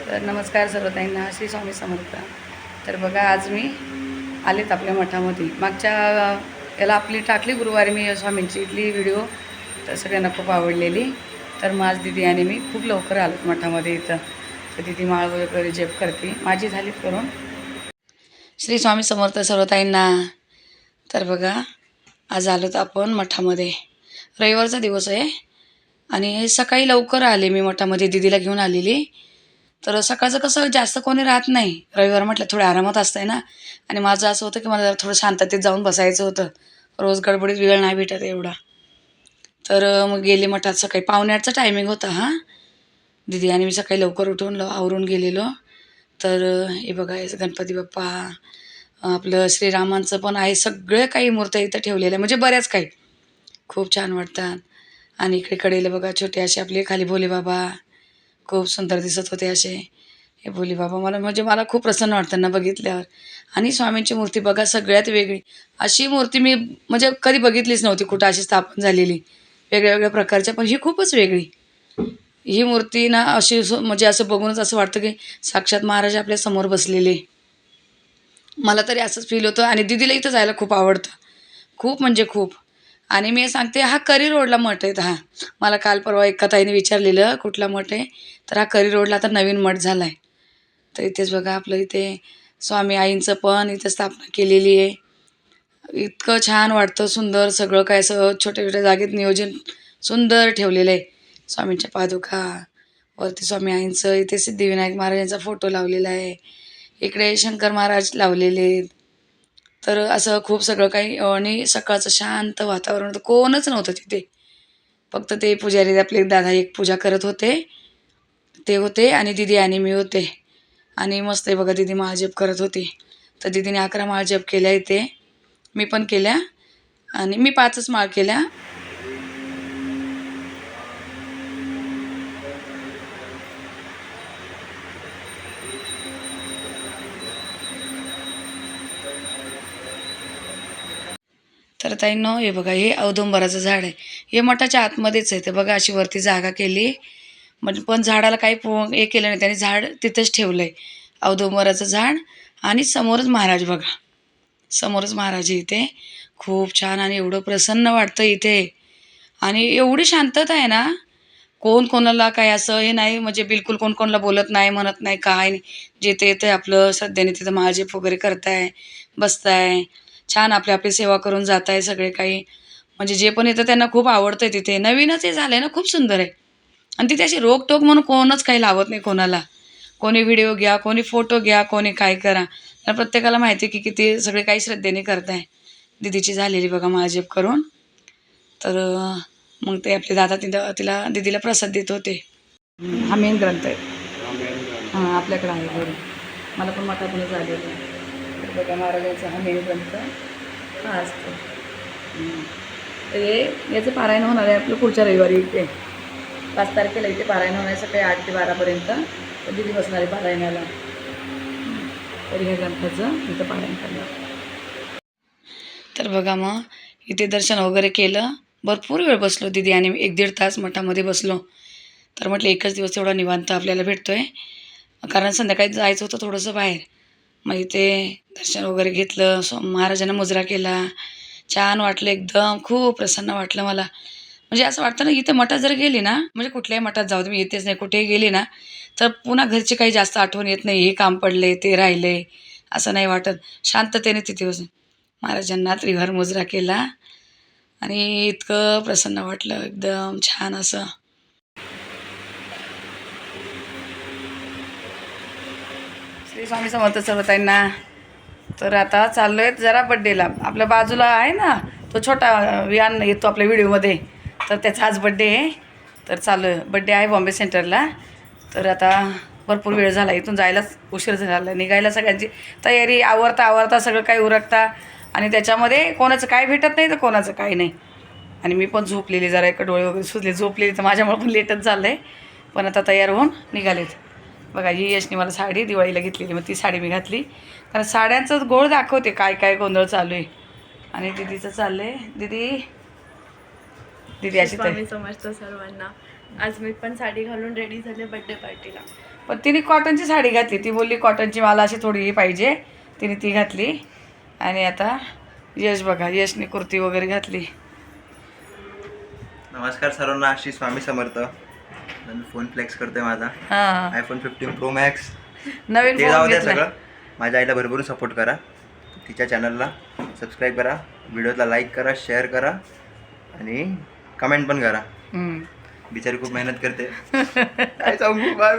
तर नमस्कार सर्व ताईंना, श्री स्वामी समर्थ. तर बघा आज मी आलेत आपल्या मठामध्ये. मागच्या याला आपली टाकली गुरुवारी मी स्वामींची इथली व्हिडिओ, तर सगळ्यांना खूप आवडलेली. तर मग आज दिदी आणि मी खूप लवकर आलोत मठामध्ये इथं. तर दिदी माळ वगैरे जप करते, माझी झालीत करून. श्री स्वामी समर्थ सर्व ताईंना. तर बघा आज आलोत आपण मठामध्ये. रविवारचा दिवस आहे आणि सकाळी लवकर आले मी मठामध्ये, दिदीला घेऊन आलेली. तर सकाळचं कसं जास्त कोणी राहत नाही, रविवार म्हटलं थोडं आरामात असतं आहे ना. आणि माझं असं होतं की मला जरा थोडं शांततेत जाऊन बसायचं होतं, रोज गडबडीत वेळ नाही भेटत एवढा. तर मग गेले मठात. सकाळी 7:45चा टायमिंग होता. हां, दिदी आणि मी सकाळी लवकर उठून आवरून गेलेलो. तर हे बघा, हे गणपती बाप्पा, आपलं श्रीरामांचं पण आहे, सगळ्या काही मूर्त्या इथं ठेवलेल्या, म्हणजे बऱ्याच काही खूप छान वाटतात. आणि इकडे कडेला बघा छोटे असे आपले खाली भोलेबाबा खूप सुंदर दिसत होते असे. हे भोलेबाबा मला खूप प्रसन्न वाटतं ना बघितल्यावर. आणि स्वामींची मूर्ती बघा सगळ्यात वेगळी. अशी मूर्ती मी म्हणजे कधी बघितलीच नव्हती कुठं अशी स्थापन झालेली, वेगळ्या वेगळ्या प्रकारच्या. पण ही खूपच वेगळी. ही मूर्ती ना अशी म्हणजे असं बघूनच असं वाटतं की साक्षात महाराज आपल्या समोर बसलेले. मला तरी असंच फील होतं. आणि दीदीला इथं जायला खूप आवडतं, खूप म्हणजे खूप. आणि मी सांगते, हा करी रोडला मठ आहे. हा मला काल परवा एका ताईने विचारलेलं कुठला मठ आहे, तर हा करी रोडला आता नवीन मठ झाला आहे. तर इथेच बघा आपलं इथे स्वामी आईंचं पण इथं स्थापना केलेली आहे. इतकं छान वाटतं, सुंदर सगळं काय, असं छोट्या छोट्या जागेत नियोजन सुंदर ठेवलेलं आहे. स्वामींच्या पादुका, वरती स्वामी आईंचं, इथे सिद्धिविनायक महाराजांचा फोटो लावलेला आहे, इकडे शंकर महाराज लावलेले आहेत. तर असं खूप सगळं काही. आणि सकाळचं शांत वातावरण होतं, कोणच नव्हतं तिथे. फक्त ते पुजारी आपले दादा एक पूजा करत होते, ते होते. आणि दिदी आणि मी होते. आणि मस्त आहे बघा, दिदी माळ जप करत होती. तर दिदीने 11 माळ जप केल्या इथे, मी पण केल्या. आणि मी 5च माळ केल्या. तर ताईंनो, हे बघा, हे औदुंबराचं झाड आहे. हे मठाच्या आतमध्येच आहे. ते बघा अशी वरती जागा केली, म्हणजे पण झाडाला काही हे केलं नाही त्यांनी, झाड तिथंच ठेवलं आहे, औदुंबराचं झाड. आणि समोरच महाराज बघा, समोरच महाराज इथे. खूप छान आणि एवढं प्रसन्न वाटतं इथे. आणि एवढी शांतता आहे ना, कोण कोणाला काय असं हे नाही, म्हणजे बिलकुल कोण कोणाला बोलत नाही, म्हणत नाही, काय नाही. जिथे येते आपलं श्रद्धेने तिथं महाजप वगैरे करताय, बसताय, छान आपली आपली सेवा करून जात आहे सगळे काही. म्हणजे जे पण येतं त्यांना खूप आवडतं आहे तिथे. नवीनच हे झालं आहे ना, खूप सुंदर आहे. आणि तिथे अशी रोकटोक म्हणून कोणच काही लावत नाही कोणाला. कोणी व्हिडिओ घ्या, कोणी फोटो घ्या, कोणी काय करा. तर प्रत्येकाला माहिती आहे की किती सगळे काही श्रद्धेने करताय. दिदीची झालेली बघा महाजप करून. तर मग ते आपले दादा तिला दिदीला प्रसाद देत होते. हा मेन ग्रंथ आहे. हां, आपल्याकडे आहे घरी, मला पण मठातूनच आलेलं आहे. तर बघा महाराजांचा हा मेन ग्रंथ हा असतो. तर याचं पारायण होणार आहे आपलं पुढच्या रविवारी इथे 5 तारखेला. इथे पारायण होणार आहे सकाळी 8 ते 12पर्यंत. तर दिदी बसणार आहे पारायणाला. तर ह्या ग्रंथाचं इथं पारायण करणार. तर बघा मग इथे दर्शन वगैरे केलं, भरपूर वेळ बसलो दिदी आणि 1-1.5 तास मठामध्ये बसलो. तर म्हटलं एकच दिवस तेवढा निवांत आपल्याला भेटतो आहे, कारण संध्याकाळी जायचं होतं थोडंसं बाहेर. मग इथे दर्शन वगैरे घेतलं, महाराजांना मुजरा केला, छान वाटलं एकदम, खूप प्रसन्न वाटलं मला. म्हणजे असं वाटतं ना, इथे मठात जर गेली ना, म्हणजे कुठल्याही मठात जाऊ मी येतेच नाही, कुठेही गेली ना, तर पुन्हा घरची काही जास्त आठवण येत नाही. हे काम पडले, ते राहिले, असं नाही वाटत. शांततेने तिथे बसून महाराजांना त्रिवार मुजरा केला आणि इतकं प्रसन्न वाटलं, एकदम छान असं. श्री स्वामी समर्थ सर्वताईंना. तर आता चाललो आहे जरा बड्डेला. आपल्या बाजूला आहे ना तो छोटा वियान येतो आपल्या व्हिडिओमध्ये, तर त्याचा आज बड्डे आहे. तर चालू आहे, बड्डे आहे बॉम्बे सेंटरला. तर आता भरपूर वेळ झाला, इथून जायलाच उशीर झाला, निघायला सगळ्यांची तयारी, आवरता सगळं काही उरकता. आणि त्याच्यामध्ये कोणाचं काय भेटत नाही तर कोणाचं काही नाही. आणि मी पण झोपलेली, जरा एका डोळे वगैरे सुजले, झोपलेली, तर माझ्यामुळे पण लेटच झालं आहे. पण आता तयार होऊन निघालेत. बघा ही यशनी मला साडी दिवाळीला घेतलेली, मग ती साडी मी घातली. कारण साड्यांचंच गोळ दाखवते काय काय गोंधळ चालू आहे. आणि दिदीचं चाललं आहे. दिदी अशी स्वामी समर्थ सर्वांना. आज मी पण साडी घालून रेडी झाले बड्डे पार्टीला. पण तिने कॉटनची साडी घातली. ती बोलली कॉटनची मला अशी थोडी पाहिजे, तिने ती घातली. आणि आता यश बघा, यशने कुर्ती वगैरे घातली. नमस्कार सर्वांना, श्री स्वामी समर्थ. मी फोन फ्लेक्स करतोय माझा हां, आयफोन 15 प्रो मॅक्स. नवीन ते फोन जाऊ द्या घेतला. सगळं. माझ्या आईला भरभरून सपोर्ट करा, तिच्या चॅनलला सबस्क्राईब करा, व्हिडिओला लाईक करा, शेअर करा आणि कमेंट पण करा. बिचारी खूप मेहनत करते. काय सांगू बाय.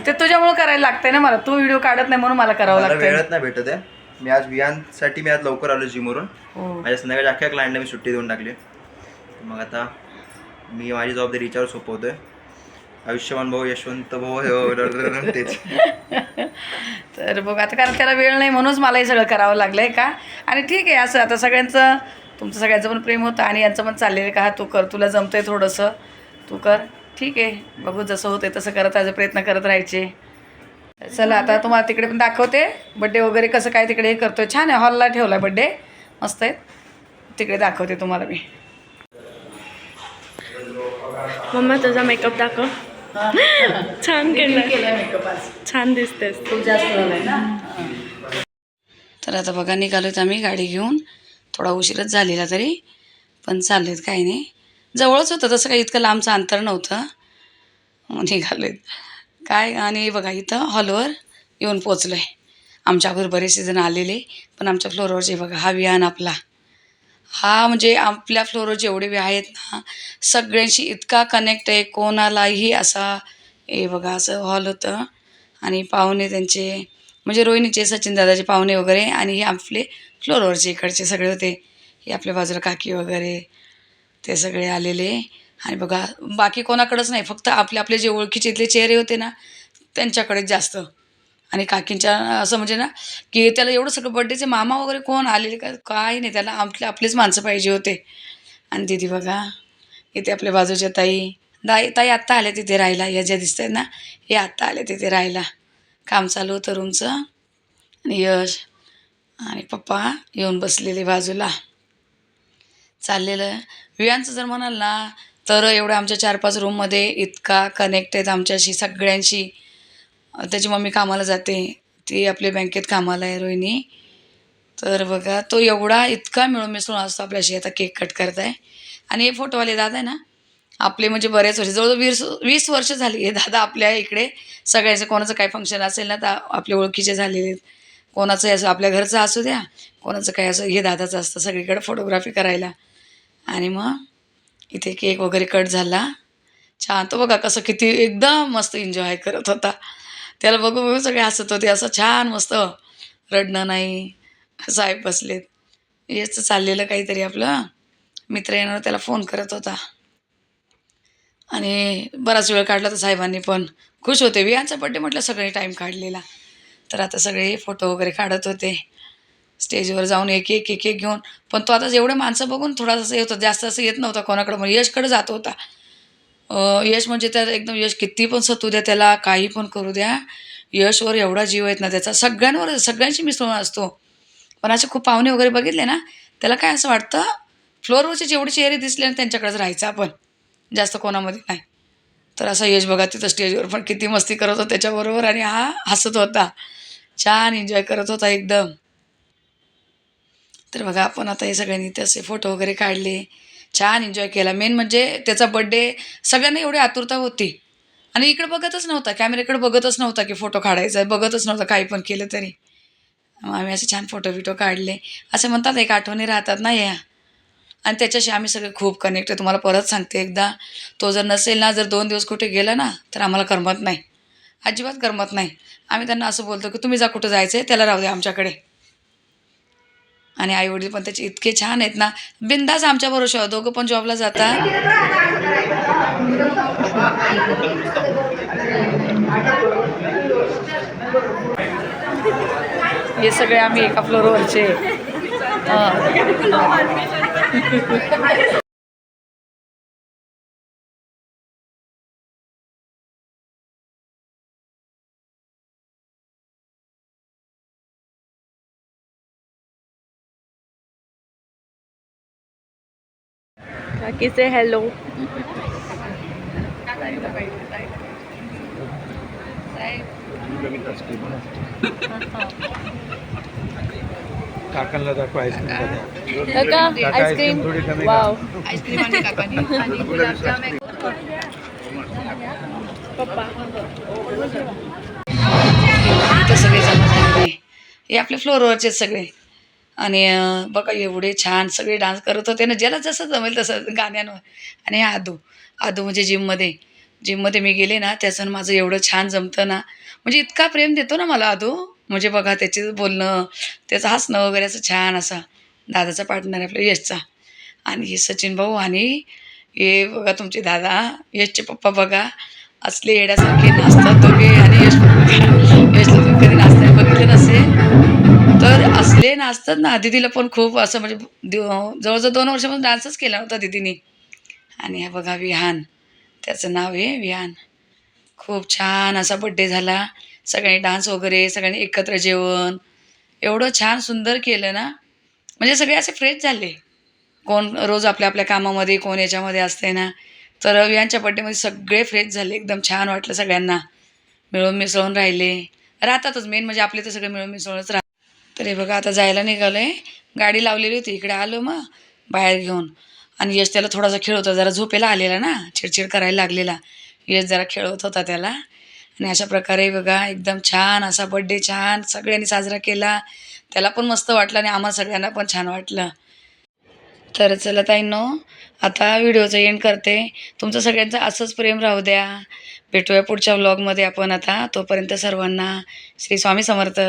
ते तुझ्यामुळे करायला लागतंय ना मला. तू व्हिडिओ काढत नाही म्हणून मला करावं मला लागतं. वेळच नाही भेटत आहे. मी आज वियांसाठी मी आज लवकर आलो जिमवरून. हो. माझ्या संध्याकाळी अख्ख्या क्लायंटला मी सुट्टी देऊन टाकली. मग आता मी माझी जबाबदारी हिच्यावर सोपवतोय. आयुष्यमान भाऊ, यशवंत भाऊ तेच. तर बघ आता, कारण त्याला वेळ नाही म्हणूनच मला हे सगळं करावं लागलं आहे का. आणि ठीक आहे, असं आता सगळ्यांचं, तुमचं सगळ्यांचं पण प्रेम होतं आणि यांचं पण चाललेलं का, तू कर, तुला जमतं आहे थोडंसं, तू कर. ठीक आहे, बघू जसं होतं तसं करत राहायचं, प्रयत्न करत राहायचे. चला आता तुम्हाला तिकडे पण दाखवते बड्डे वगैरे कसं काय तिकडे हे करतोय. छान आहे, हॉलला ठेवला आहे बड्डे, मस्त आहे. तिकडे दाखवते तुम्हाला मी. मम्मा तुझा मेकअप दाखव. छान केला मेकअप आज, छान दिसतेस. खूप जास्त झालाय ना. तर आता बघा निघालोत आम्ही गाडी घेऊन. थोडा उशीरच झालेला तरी पण चाललेत, काही नाही, जवळच होतं तसं काही इतकं लांबचं अंतर नव्हतं. निघालोत काय. आणि बघा इथं हॉलवर येऊन पोचलो आहे. आमच्यावर बरेचसे जण आलेले, पण आमच्या फ्लोअरवरचे बघा हा विहान आपला, हा म्हणजे आपल्या फ्लोअरवर जेवढे बी आहेत ना सगळ्यांशी इतका कनेक्ट आहे, कोणालाही असा. हे बघा असं हॉल होतं आणि पाहुणे त्यांचे म्हणजे रोहिणीचे, सचिन दादाचे पाहुणे वगैरे, आणि हे आपले फ्लोअरवरचे इकडचे सगळे होते. हे आपल्या बाजूला काकी वगैरे ते सगळे आलेले. आणि बघा बाकी कोणाकडंच नाही, फक्त आपले आपले जे ओळखीचे इथले चेहरे होते ना त्यांच्याकडेच जास्त. आणि काकींच्या असं म्हणजे ना की त्याला एवढं सगळं बड्डेचे मामा वगैरे कोण आलेले का काही नाही, त्याला आपलेच माणसं पाहिजे होते. आणि दीदी बघा इथे आपल्या बाजूच्या ताई आत्ता आल्या तिथे राहायला. या ज्या दिसत आहेत ना हे आत्ता आले तिथे राहायला. काम चालू होतं रूमचं. आणि यश आणि पप्पा येऊन बसलेले बाजूला. चाललेलं वियांचं जर म्हणाल ना तर एवढं आमच्या 4-5 रूममध्ये इतका कनेक्ट आहेत आमच्याशी सगळ्यांशी. त्याची मम्मी कामाला जाते, ती आपल्या बँकेत कामाला आहे रोहिणी. तर बघा तो एवढा इतका मिळून मिसळून असतो आपल्याशी. आता केक कट करत आहे. आणि हे फोटोवाले दादा आहे ना आपले म्हणजे बरेच वर्ष, जवळजवळ 20 वर्ष झाली हे दादा आपल्या इकडे. सगळ्याचं कोणाचं काय फंक्शन असेल ना तर आपले ओळखीचे झालेले आहेत. कोणाचंही असं आपल्या घरचं असू द्या, कोणाचं काय असं, हे दादाचं असतं सगळीकडे फोटोग्राफी करायला. आणि मग इथे केक वगैरे कट झाला छान. तो बघा कसं किती एकदम मस्त एन्जॉय करत होता. त्याला बघून सगळे हसत होते. असं छान मस्त, रडणं नाही. साहेब बसलेत. हेच चाललेलं काहीतरी आपलं. मित्र येणार त्याला फोन करत होता. आणि बराच वेळ काढला तर साहेबांनी पण खुश होते. वियांचा बड्डे म्हटलं सगळे टाईम काढलेला. तर आता सगळे फोटो वगैरे काढत होते. स्टेजवर जाऊन एक एक एक एक घेऊन. पण तो आता एवढे माणसं बघून थोडासा हे होतं, जास्त असं येत नव्हता कोणाकडं. मग यशकडे जात होता. यश म्हणजे त्याला एकदम, यश किती पण सतू द्या त्याला, काही पण करू द्या, यशवर एवढा जीव आहेत ना त्याचा. सगळ्यांवर, सगळ्यांशी मिसळून असतो. पण असे खूप पाहुणे वगैरे बघितले ना त्याला काय असं वाटतं फ्लोअरवरचे जेवढे चेहरे दिसले ना त्यांच्याकडेच राहायचं आपण, जास्त कोणामध्ये नाही. तर असा यश बघा तिथं स्टेजवर पण किती मस्ती करत होता त्याच्याबरोबर. आणि हा हसत होता, छान एन्जॉय करत होता एकदम. तर बघा आपण आता हे सगळ्यांनी तसे फोटो वगैरे काढले, छान एन्जॉय केला. मेन म्हणजे त्याचा बड्डे सगळ्यांना एवढी आतुरता होती. आणि इकडे बघतच नव्हता, कॅमेऱ्याकडे बघतच नव्हता की फोटो काढायचा, बघतच नव्हता काही पण केलं तरी. आम्ही असे छान फोटो काढले. असे म्हणतात एक आठवणी राहतात ना या. आणि त्याच्याशी आम्ही सगळे खूप कनेक्ट आहे. तुम्हाला परत सांगते एकदा, तो जर नसेल ना, जर 2 दिवस कुठे गेला ना तर आम्हाला करमत नाही, अजिबात करमत नाही. आम्ही त्यांना असं बोलतो की तुम्ही जा, कुठं जायचं आहे त्याला राहू द्या आमच्याकडे. आणि आईवडील पण त्याचे इतके छान आहेत ना, बिंदास आमच्या भरोशावर. दोघं पण जॉबला जातात. हे सगळे आम्ही एका फ्लोअरवरचे. काकी से हेलो. काकांना दाखवा आईस्क्रीम काका आईस्क्रीम थोडी कमी वाव आईस्क्रीम आणि काकांनी आणि गुलाबजाम एक. पप्पा इथं सगळे जमा झालेले हे आपल्या फ्लोअरवरचे सगळे आणि बघा एवढे छान सगळे डान्स करत होते ना, ज्याला जसं जमेल तसं गाण्यांवर. आणि हे आदू म्हणजे जिममध्ये मी गेले ना, त्याचं माझं एवढं छान जमतं ना, म्हणजे इतका प्रेम देतो ना मला आदू. म्हणजे बघा त्याचे बोलणं, त्याचं हसणं वगैरे असं छान असा. दादाचा पार्टनर आहे आपल्या यशचा. आणि हे सचिन भाऊ आणि हे बघा तुमचे दादा यशचे पप्पा बघा असले येड्यासारखे नाचतात दोघे. आणि यशला तुम्ही कधी नाचताना बघितले नसेल तर असले नाचतात ना. दिदीला पण खूप असं म्हणजे जवळजवळ 2 वर्षापासून डान्सच केला होता दिदीने. आणि हा बघा विहान, त्याचं नाव आहे विहान. खूप छान असा बड्डे झाला. सगळ्यांनी डान्स वगैरे, सगळ्यांनी एकत्र जेवण एवढं छान सुंदर केलं ना, म्हणजे सगळे असे फ्रेश झाले. कोण रोज आपल्या आपल्या कामामध्ये, कोण याच्यामध्ये असते ना, तर विहानच्या बड्डेमध्ये सगळे फ्रेश झाले. एकदम छान वाटलं सगळ्यांना. मिळून मिसळून राहिले. राहतातच मेन म्हणजे आपले तर सगळे मिळून मिसळूनच राहतात. तर हे बघा आता जायला निघालो आहे. गाडी लावलेली होती इकडे आलो मग बाहेर घेऊन. आणि यश त्याला थोडासा खेळत होता, जरा झोपेला आलेला ना, चिडचिड करायला लागलेला. यश जरा खेळत होता त्याला. आणि अशा प्रकारे बघा एकदम छान असा बड्डे छान सगळ्यांनी साजरा केला. त्याला पण मस्त वाटलं आणि आम्हाला सगळ्यांना पण छान वाटलं. तर चला ताईंनो, आता व्हिडिओचं एंड करते. तुमचं सगळ्यांचं असंच प्रेम राहू द्या. भेटूया पुढच्या व्लॉगमध्ये आपण आता. तोपर्यंत सर्वांना श्री स्वामी समर्थ.